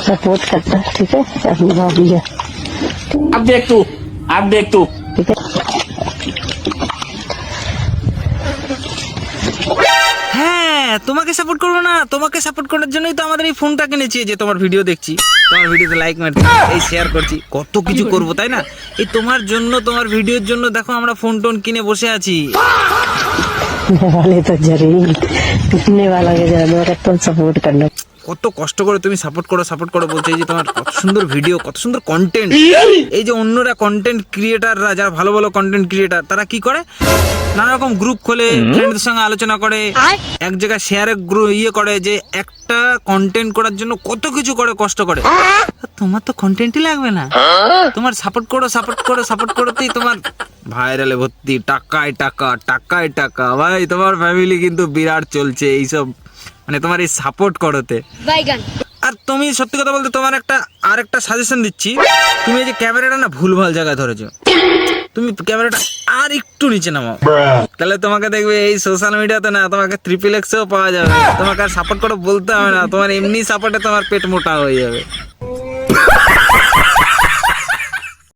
Support करता है, ठीक है अपनी भाभी का। अब देख तू ठीक है হ্যাঁ, তোমাকে সাপোর্ট করবো না? তোমাকে সাপোর্ট করার জন্যই তো আমাদের এই ফোনটা কিনেছি, যে তোমার ভিডিও দেখছি, তোমার ভিডিওতে লাইক মারছি, এই শেয়ার করছি, কত কিছু করবো তাই না? এই তোমার জন্য, তোমার ভিডিওর জন্য দেখো আমরা ফোন টোন কিনে বসে আছি। वाले तो जरूर टूटने वाला के जानवर तो सपोर्ट करना। কত কষ্ট করে তুমি সাপোর্ট করো বলছে। এই যে তোমার কত সুন্দর ভিডিও, কত সুন্দর কন্টেন্ট। এই যে অন্যরা কন্টেন্ট ক্রিয়েটাররা, যারা ভালো ভালো কন্টেন্ট ক্রিয়েটার, তারা কি করে, নানা রকম গ্রুপ খোলে, ফ্রেন্ডদের সঙ্গে আলোচনা করে, এক জায়গায় শেয়ারে করে, যে একটা কন্টেন্ট করার জন্য কত কিছু করে, কষ্ট করে। তোমার তো কন্টেন্টই লাগবে না, তোমার সাপোর্ট করতেই তোমার ভাইরালে ভর্তি, টাকায় টাকা। ভাই তোমার ফ্যামিলি কিন্তু বিরাট চলছে এইসব, মানে তোমার এই সাপোর্ট করতে। আর তুমি সত্যি কথা বলতে, তোমার আরেকটা সাজেশন দিচ্ছি, তুমি এই যে ক্যামেরাটা না ভুলভাল জায়গায় ধরেছো, তুমি ক্যামেরাটা আর একটু নিচে নামাও, তাহলে তোমাকে দেখবে এই সোশ্যাল মিডিয়াতে না তোমাকে XXXও পাওয়া যাবে। তোমাকে আর সাপোর্ট করে বলতে হবে না, তোমার এমনি সাপোর্টে তোমার পেট মোটা হয়ে যাবে।